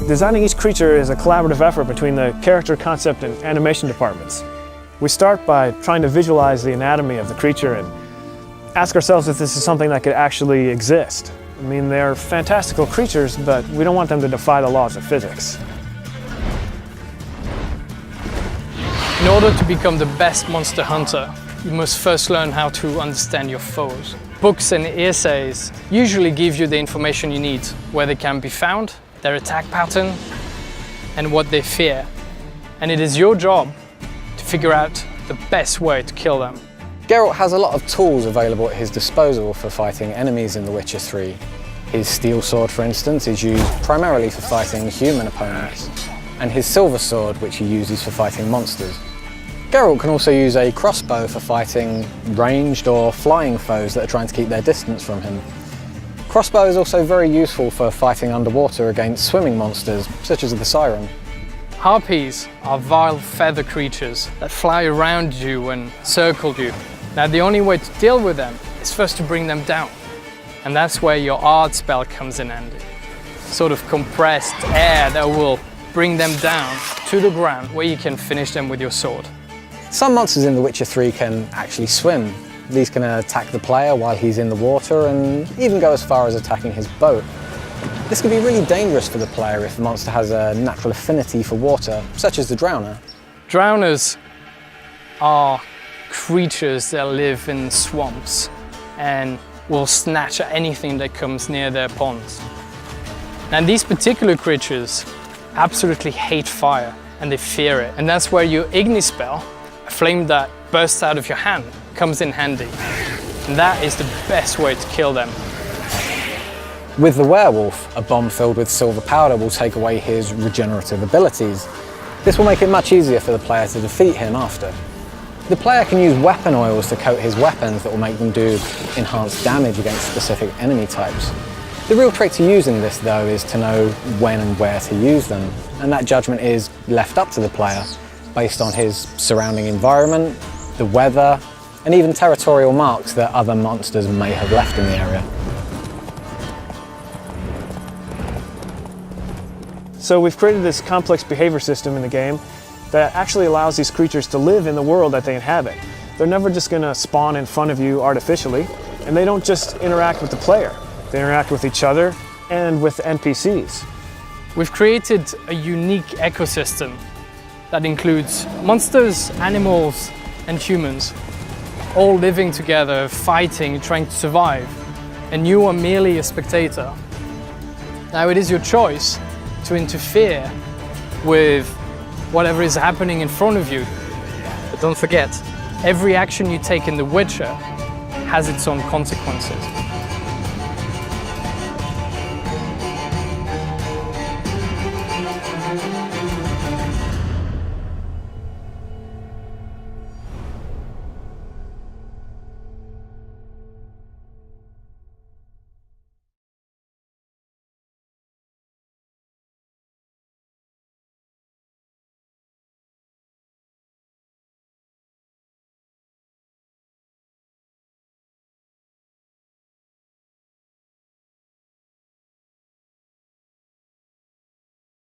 Designing each creature is a collaborative effort between the character, concept, and animation departments. We start by trying to visualize the anatomy of the creature and ask ourselves if this is something that could actually exist. I mean, they're fantastical creatures, but we don't want them to defy the laws of physics. In order to become the best monster hunter, you must first learn how to understand your foes. Books and essays usually give you the information you need, where they can be found, their attack pattern, and what they fear. And it is your job to figure out the best way to kill them. Geralt has a lot of tools available at his disposal for fighting enemies in The Witcher 3. His steel sword, for instance, is used primarily for fighting human opponents, and his silver sword, which he uses for fighting monsters. Geralt can also use a crossbow for fighting ranged or flying foes that are trying to keep their distance from him. Crossbow is also very useful for fighting underwater against swimming monsters, such as the Siren. Harpies are vile feather creatures that fly around you and circle you. Now the only way to deal with them is first to bring them down. And that's where your art spell comes in handy. Sort of compressed air that will bring them down to the ground where you can finish them with your sword. Some monsters in The Witcher 3 can actually swim. These can attack the player while he's in the water and even go as far as attacking his boat. This can be really dangerous for the player if the monster has a natural affinity for water, such as the Drowner. Drowners are creatures that live in swamps and will snatch at anything that comes near their ponds. And these particular creatures absolutely hate fire and they fear it. And that's where your Igni spell, a flame that bursts out of your hand, comes in handy. And that is the best way to kill them. With the werewolf, a bomb filled with silver powder will take away his regenerative abilities. This will make it much easier for the player to defeat him after. The player can use weapon oils to coat his weapons that will make them do enhanced damage against specific enemy types. The real trick to using this, though, is to know when and where to use them, and that judgment is left up to the player based on his surrounding environment, the weather, and even territorial marks that other monsters may have left in the area. So we've created this complex behavior system in the game that actually allows these creatures to live in the world that they inhabit. They're never just going to spawn in front of you artificially, and they don't just interact with the player. They interact with each other and with NPCs. We've created a unique ecosystem that includes monsters, animals, and humans, all living together, fighting, trying to survive, and you are merely a spectator. Now it is your choice to interfere with whatever is happening in front of you. But don't forget, every action you take in The Witcher has its own consequences.